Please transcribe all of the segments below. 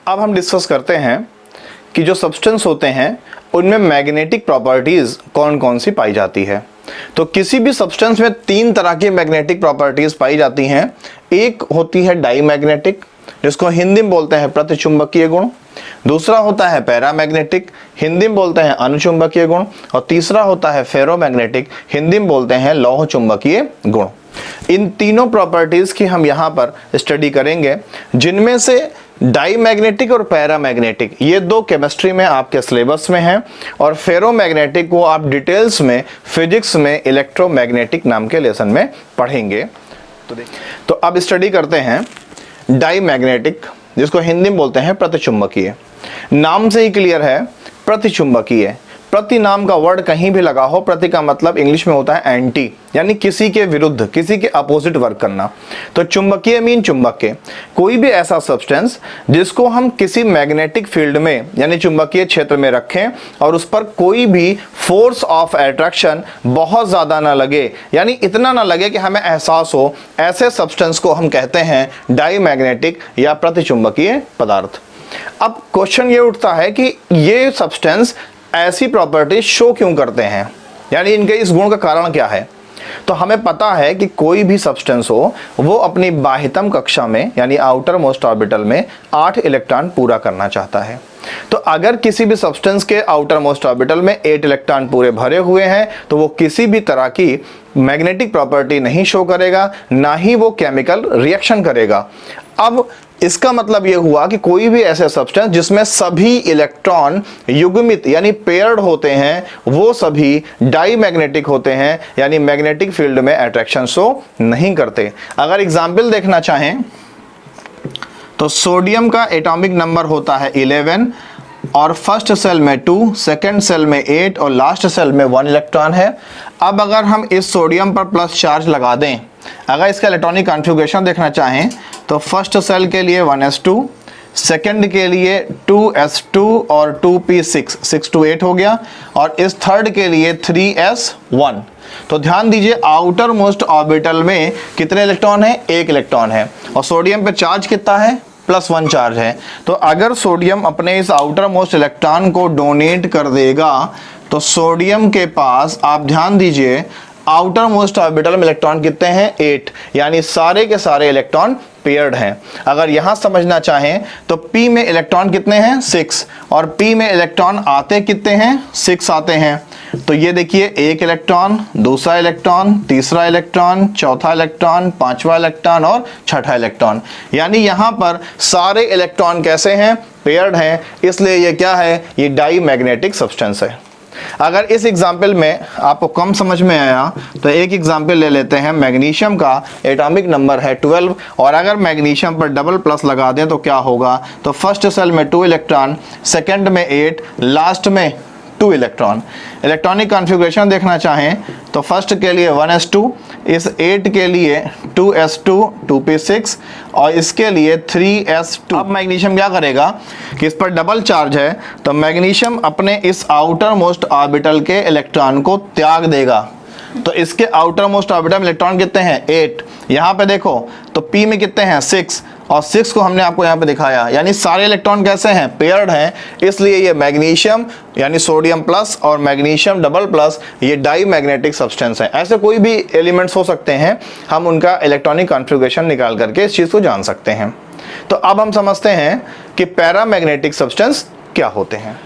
अब हम डिस्कस करते हैं कि जो सब्सटेंस होते हैं उनमें मैग्नेटिक प्रॉपर्टीज कौन कौन सी पाई जाती है। तो किसी भी सब्सटेंस में तीन तरह की मैग्नेटिक प्रॉपर्टीज पाई जाती हैं। एक होती है डाई मैग्नेटिक, जिसको हिंदी में बोलते हैं प्रतिचुंबकीय गुण। दूसरा होता है पैरामैग्नेटिक, हिंदी में बोलते हैं अनुचुंबकीय गुण। और तीसरा होता है फेरोमैग्नेटिक, हिंदी में बोलते हैं लौह चुंबकीय गुण। इन तीनों प्रॉपर्टीज की हम यहां पर स्टडी करेंगे, जिनमें से डाई मैग्नेटिक और पैरामैग्नेटिक ये दो केमिस्ट्री में आपके सिलेबस में हैं, और फेरोमैग्नेटिक को आप डिटेल्स में फिजिक्स में इलेक्ट्रोमैग्नेटिक नाम के लेसन में पढ़ेंगे। तो अब स्टडी करते हैं डाई मैग्नेटिक, जिसको हिंदी में बोलते हैं प्रतिचुंबकीय। नाम से ही क्लियर है, प्रतिचुंबकीय। प्रति नाम का वर्ड कहीं भी लगा हो, प्रति का मतलब इंग्लिश में होता है एंटी, यानी किसी के विरुद्ध, किसी के अपोजिट वर्क करना। तो चुंबकीय मीन चुंबक के, कोई भी ऐसा सब्सटेंस जिसको हम किसी मैग्नेटिक फील्ड में यानी चुंबकीय क्षेत्र में रखें और उस पर कोई भी फोर्स ऑफ अट्रैक्शन बहुत ज्यादा ना लगे, यानी इतना ना लगे कि हमें एहसास हो, ऐसे सब्सटेंस को हम कहते हैं डाई मैग्नेटिक या प्रतिचुंबकीय पदार्थ। अब क्वेश्चन ये उठता है कि ये सब्सटेंस ऐसी प्रॉपर्टीज शो क्यों करते हैं, यानी इनके इस गुण का कारण क्या है। तो हमें पता है कि कोई भी सब्सटेंस हो वो अपनी बाह्यतम कक्षा में यानी आउटर मोस्ट ऑर्बिटल में 8 इलेक्ट्रॉन पूरा करना चाहता है। तो अगर किसी भी सब्सटेंस के आउटर मोस्ट ऑर्बिटल में 8 इलेक्ट्रॉन पूरे भरे हुए हैं तो वो किसी भी तरह की मैग्नेटिक प्रॉपर्टी नहीं शो करेगा, ना ही वो केमिकल रिएक्शन करेगा। अब इसका मतलब यह हुआ कि कोई भी ऐसे सब्सटेंस जिसमें सभी इलेक्ट्रॉन युग्मित यानी पेयर्ड होते हैं वो सभी डाई मैग्नेटिक होते हैं, यानी मैग्नेटिक फील्ड में अट्रैक्शन शो नहीं करते। अगर एग्जाम्पल देखना चाहें तो सोडियम का एटॉमिक नंबर होता है 11 और फर्स्ट सेल में 2, सेकंड सेल में 8 और लास्ट सेल में 1 इलेक्ट्रॉन है। अब अगर हम इस सोडियम पर प्लस चार्ज लगा दें, अगर इसका इलेक्ट्रॉनिक कॉन्फ़िगरेशन देखना चाहें तो फर्स्ट सेल के लिए 1s2, सेकंड के लिए 2s2 और 2p6, 6 to 8 हो गया, और इस थर्ड के लिए 3s1। तो ध्यान दीजिए आउटर मोस्ट ऑर्बिटल में कितने इलेक्ट्रॉन है, 1 इलेक्ट्रॉन है, और सोडियम पे चार्ज कितना है, +1 चार्ज है। तो अगर सोडियम अपने इस आउटर मोस्ट इलेक्ट्रॉन को डोनेट कर देगा तो सोडियम के पास आप ध्यान दीजिए आउटर मोस्ट ऑर्बिटल में इलेक्ट्रॉन कितने हैं, 8, यानी सारे के सारे इलेक्ट्रॉन पेयर्ड हैं। अगर यहां समझना चाहें तो p में इलेक्ट्रॉन कितने हैं, 6, और p में इलेक्ट्रॉन आते कितने हैं, 6 आते हैं। तो ये देखिए 1 इलेक्ट्रॉन, दूसरा इलेक्ट्रॉन, तीसरा इलेक्ट्रॉन, चौथा इलेक्ट्रॉन, पांचवा इलेक्ट्रॉन और छठा इलेक्ट्रॉन, यानी यहां पर सारे इलेक्ट्रॉन कैसे हैं, पेयर्ड हैं। इसलिए ये क्या है, ये डाई मैग्नेटिक सब्सटेंस है। अगर इस एग्जाम्पल में आपको कम समझ में आया तो एक एग्जाम्पल ले लेते हैं। मैग्नीशियम का एटॉमिक नंबर है 12, और अगर मैग्नीशियम पर डबल प्लस लगा दें तो क्या होगा, तो फर्स्ट सेल में 2 इलेक्ट्रॉन, सेकंड में 8, लास्ट में 2 इलेक्ट्रॉन। इलेक्ट्रॉनिक कॉन्फ़िगरेशन देखना चाहें तो फर्स्ट के लिए 1s2, इस 8 के लिए 2s2, 2p6 और इसके लिए 3s2। अब मैग्नीशियम क्या करेगा कि इस पर डबल चार्ज है तो मैग्नीशियम अपने इस आउटर मोस्ट ऑर्बिटल के इलेक्ट्रॉन को त्याग देगा। तो इसके आउटर मोस्ट ऑर्बिटल में इलेक्ट्रॉन कितने हैं, 8। यहाँ पे देखो तो p में कितने हैं, 6, और 6 को हमने आपको यहाँ पे दिखाया, यानी सारे इलेक्ट्रॉन कैसे हैं, पेयर्ड हैं। इसलिए ये मैग्नीशियम यानी सोडियम प्लस और मैग्नीशियम डबल प्लस ये डाई मैग्नेटिक सब्सटेंस है। ऐसे कोई भी एलिमेंट्स हो सकते हैं, हम उनका इलेक्ट्रॉनिक कॉन्फ़िगरेशन निकाल करके इस चीज़ को जान सकते हैं। तो अब हम समझते हैं कि पैरामैग्नेटिक सब्सटेंस क्या होते हैं।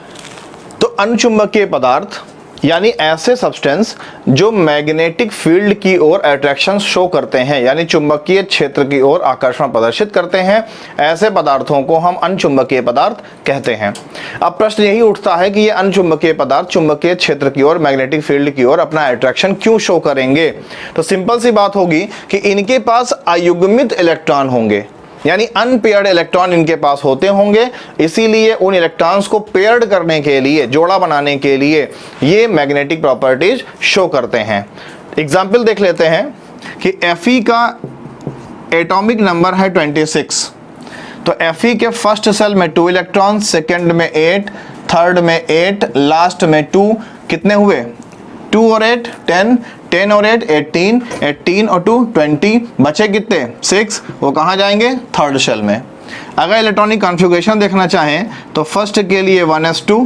तो अनुचुंबकीय पदार्थ यानी ऐसे सब्सटेंस जो मैग्नेटिक फील्ड की ओर अट्रैक्शन शो करते हैं, यानी चुंबकीय क्षेत्र की ओर आकर्षण प्रदर्शित करते हैं, ऐसे पदार्थों को हम अनुचुंबकीय पदार्थ कहते हैं। अब प्रश्न यही उठता है कि ये अनुचुंबकीय पदार्थ चुंबकीय क्षेत्र की ओर, मैग्नेटिक फील्ड की ओर अपना अट्रैक्शन क्यों शो करेंगे। तो सिंपल सी बात होगी कि इनके पास अयुग्मित इलेक्ट्रॉन होंगे, यानी अनपेयर्ड इलेक्ट्रॉन इनके पास होते होंगे, इसीलिए उन इलेक्ट्रॉन्स को पेयर्ड करने के लिए, जोड़ा बनाने के लिए ये मैग्नेटिक प्रॉपर्टीज शो करते हैं। एग्जाम्पल देख लेते हैं कि Fe का एटॉमिक नंबर है 26। तो Fe के फर्स्ट सेल में 2 इलेक्ट्रॉन, सेकंड में 8, थर्ड में 8, लास्ट में 2, कितने हुए, 2 और 8 10, 10 और 8 18, 18 और 2 20, बचे कितने 6, वो कहाँ जाएंगे, थर्ड सेल में। अगर इलेक्ट्रॉनिक कॉन्फ़िगरेशन देखना चाहें तो फर्स्ट के लिए 1s2,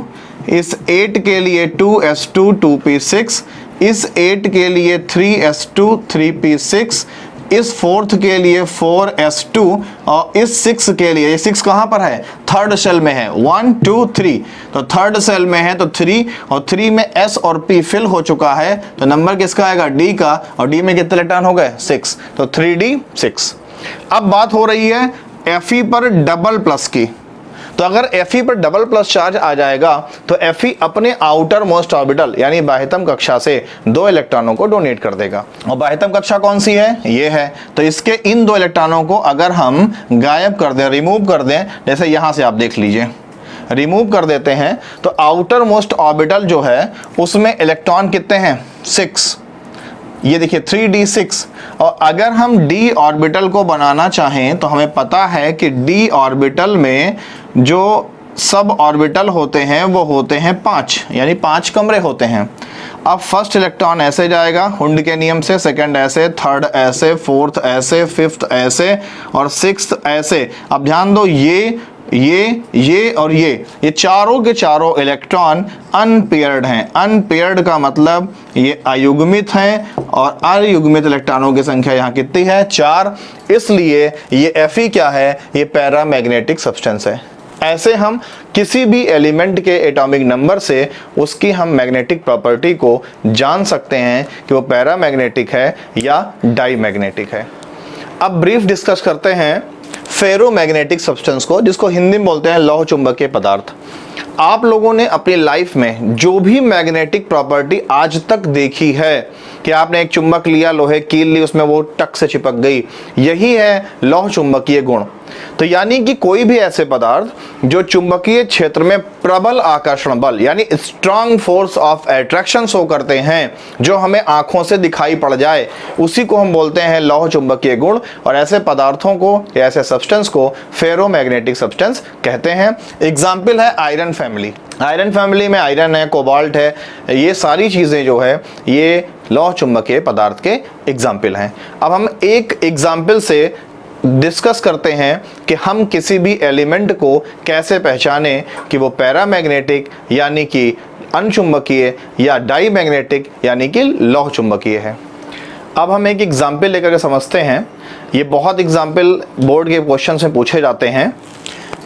इस 8 के लिए 2s2 2p6, इस 8 के लिए 3s2 3p6, इस फोर्थ के लिए 4s2 और इस 6 के लिए, ये 6 कहाँ पर है, थर्ड सेल में है, 1 2 3, तो थर्ड सेल में है तो 3, और 3 में s और p फिल हो चुका है, तो नंबर किसका आएगा, d का, और d में कितने इलेक्ट्रॉन हो गए, 6, तो 3d6। अब बात हो रही है Fe पर डबल प्लस की, तो अगर Fe पर डबल प्लस चार्ज आ जाएगा तो Fe अपने आउटर मोस्ट ऑर्बिटल यानी बाह्यतम कक्षा से 2 इलेक्ट्रॉनों को डोनेट कर देगा, और बाह्यतम कक्षा कौन सी है, ये है, तो इसके इन 2 इलेक्ट्रॉनों को अगर हम गायब कर दें, रिमूव कर दें, जैसे यहां से आप देख लीजिए, रिमूव कर देते हैं, तो आउटर मोस्ट ऑर्बिटल जो है उसमें इलेक्ट्रॉन कितने हैं, 6, ये देखिए 3d6, और अगर हम d ऑर्बिटल को बनाना चाहें तो हमें पता है कि d ऑर्बिटल में जो सब ऑर्बिटल होते हैं वो होते हैं 5, यानी 5 कमरे होते हैं। अब फर्स्ट इलेक्ट्रॉन ऐसे जाएगा हुंड के नियम से, सेकंड ऐसे, थर्ड ऐसे, फोर्थ ऐसे, फिफ्थ ऐसे और सिक्स्थ ऐसे। अब ध्यान दो, ये और ये चारों के चारों इलेक्ट्रॉन अनपेयर्ड हैं। अनपेयर्ड का मतलब ये अयुग्मित हैं, और अयुग्मित इलेक्ट्रॉनों की संख्या यहाँ कितनी है, 4, इसलिए ये Fe क्या है, ये पैरामैग्नेटिक सब्सटेंस है। ऐसे हम किसी भी एलिमेंट के एटॉमिक नंबर से उसकी हम मैग्नेटिक प्रॉपर्टी को जान सकते हैं कि वो पैरामैग्नेटिक है या डाईमैग्नेटिक है। अब ब्रीफ डिस्कस करते हैं फेरोमैग्नेटिक सब्सटेंस को, जिसको हिंदी में बोलते हैं लौह चुंबकीय पदार्थ। आप लोगों ने अपनी लाइफ में जो भी मैग्नेटिक प्रॉपर्टी आज तक देखी है कि आपने एक चुंबक लिया, लोहे कील ली, उसमें वो टक से चिपक गई, यही है लौह चुंबकीय गुण। तो यानी कि कोई भी ऐसे पदार्थ जो चुंबकीय क्षेत्र में प्रबल आकर्षण बल यानी strong force of attraction show करते हैं, जो हमें आंखों से दिखाई पड़ जाए, उसी को हम बोलते हैं लौह चुंबकीय गुण। और ऐसे पदार्थों को या ऐसे सब्सटेंस को फेरोमैग्नेटिक सब्सटेंस कहते हैं। एग्जाम्पल है आयरन फैमिली। आयरन फैमिली में आयरन है, कोबाल्ट है, ये सारी चीजें जो है ये लौह चुंबकीय पदार्थ के एग्जाम्पल हैं। अब हम एक एग्जाम्पल से डिस्कस करते हैं कि हम किसी भी एलिमेंट को कैसे पहचाने कि वो पैरामैग्नेटिक यानी कि अनचुंबकीय या डाईमैग्नेटिक यानी कि लौह चुंबकीय है। अब हम एक एग्जाम्पल लेकर के समझते हैं। ये बहुत एग्जाम्पल बोर्ड के क्वेश्चन में पूछे जाते हैं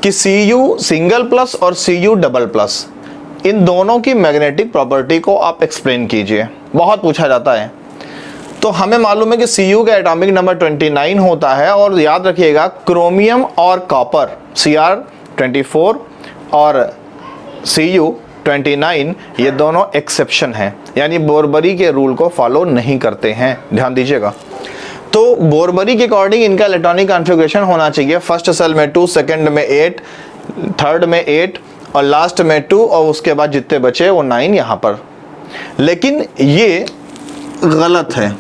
कि Cu सिंगल प्लस और Cu डबल प्लस, इन दोनों की मैग्नेटिक प्रॉपर्टी को आप एक्सप्लेन कीजिए, बहुत पूछा जाता है। तो हमें मालूम है कि Cu का एटॉमिक नंबर 29 होता है, और याद रखिएगा क्रोमियम और कॉपर Cr24 और Cu29 ये दोनों एक्सेप्शन हैं, यानी बोरबरी के रूल को फॉलो नहीं करते हैं, ध्यान दीजिएगा। तो बोरबरी के अकॉर्डिंग इनका इलेक्ट्रॉनिक कॉन्फ़िगरेशन होना चाहिए, फर्स्ट सेल में 2, सेकंड में 8, थर्ड में 8 और लास्ट में 2, और उसके बाद जितने बचे वो 9 यहाँ पर। लेकिन ये गलत है।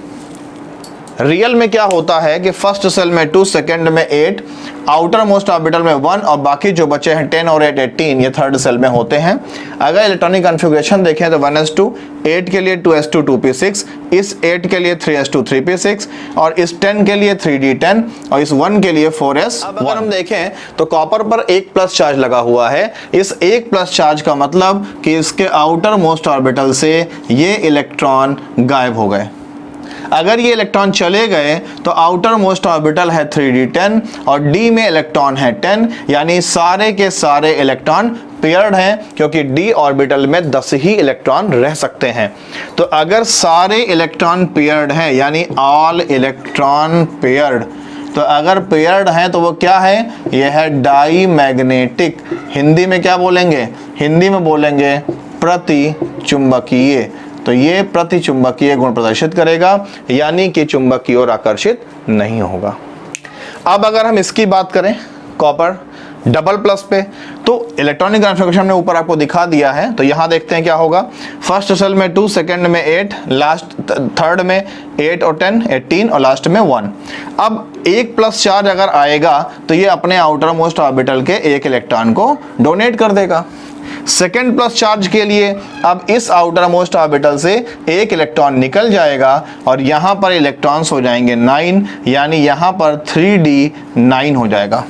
रियल में क्या होता है कि फर्स्ट सेल में 2, सेकंड में 8, आउटर मोस्ट ऑर्बिटल में 1 और बाकी जो बचे हैं 10 और 8 18 ये थर्ड सेल में होते हैं। अगर इलेक्ट्रॉनिक कॉन्फ़िगरेशन देखें तो 1s2, 8 के लिए 2s2 2p6, इस 8 के लिए 3s2 3p6 और इस 10 के लिए 3d10 और इस 1 के लिए 4s। अब अगर हम देखें तो कॉपर पर 1 प्लस चार्ज लगा हुआ है। इस 1 प्लस चार्ज का मतलब कि इसके आउटर मोस्ट ऑर्बिटल से ये इलेक्ट्रॉन गायब हो गए। अगर ये इलेक्ट्रॉन चले गए तो आउटर मोस्ट ऑर्बिटल है 3d10 और d में इलेक्ट्रॉन है 10, यानी सारे के सारे इलेक्ट्रॉन पेयर्ड हैं, क्योंकि d ऑर्बिटल में 10 ही इलेक्ट्रॉन रह सकते हैं। तो अगर सारे इलेक्ट्रॉन पेयर्ड हैं यानी ऑल इलेक्ट्रॉन पेयर्ड, तो अगर पेयर्ड हैं तो वो क्या है, यह है डाईमैग्नेटिक। हिंदी में क्या बोलेंगे, हिंदी में बोलेंगे प्रतिचुंबकीय। तो ये प्रतिचुंबकीय गुण प्रदर्शित करेगा, यानी कि चुंबक की ओर आकर्षित नहीं होगा। अब अगर हम इसकी बात करें कॉपर डबल प्लस पे, तो इलेक्ट्रॉनिक कॉन्फ़िगरेशन हमने ऊपर आपको दिखा दिया है। तो यहां देखते हैं क्या होगा, फर्स्ट सेल में 2, सेकंड में 8, लास्ट थर्ड में 8 और 10 18 और लास्ट में 1। अब 1 प्लस चार्ज अगर आएगा तो ये अपने आउटर मोस्ट ऑर्बिटल के 1 इलेक्ट्रॉन को डोनेट कर देगा। सेकेंड प्लस चार्ज के लिए अब इस आउटर मोस्ट ऑर्बिटल से 1 इलेक्ट्रॉन निकल जाएगा और यहां पर इलेक्ट्रॉन्स हो जाएंगे 9, यानी यहां पर 3d9 हो जाएगा।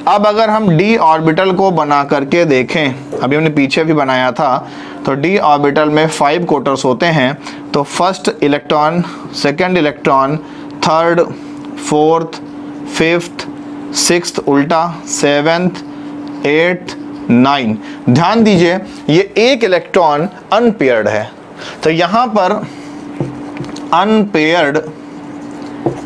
अब अगर हम d ऑर्बिटल को बना करके देखें, अभी हमने पीछे भी बनाया था, तो d ऑर्बिटल में 5 क्वार्टर्स होते हैं। तो first electron, second electron, third, fourth, fifth, sixth उल्टा, सेवेंथ, एट्थ, 9। ध्यान दीजिए ये एक इलेक्ट्रॉन अनपेयर्ड है, तो यहां पर अनपेयर्ड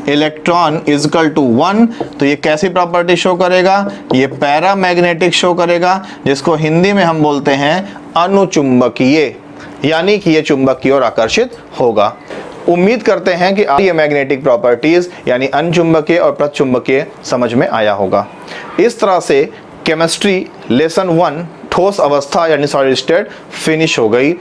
इलेक्ट्रॉन इजकल टू 1। तो ये कैसी प्रॉपर्टी शो करेगा? ये पैरामैग्नेटिक शो करेगा, जिसको हिंदी में हम बोलते हैं अनुचुंबकीय, यानी कि ये चुंबक की ओर आकर्षित होगा। उम्मीद करते हैं कि ये मैग्नेटिक प्रॉपर्टीज यानी अनचुंबकीय और प्रचुंबकीय समझ में आया होगा। इस तरह से केमिस्ट्री लेसन 1 ठोस अवस्था यानी सॉलिड स्टेट फिनिश हो गई।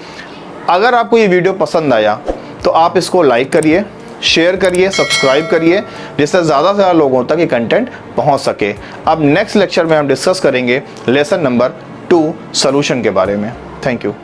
अगर आपको ये वीडियो पसंद आया तो आप इसको लाइक करिए, शेयर करिए, सब्सक्राइब करिए, जिससे ज़्यादा से ज़्यादा लोगों तक ये कंटेंट पहुंच सके। अब नेक्स्ट लेक्चर में हम डिस्कस करेंगे लेसन नंबर 2 सॉल्यूशन के बारे में। Thank you.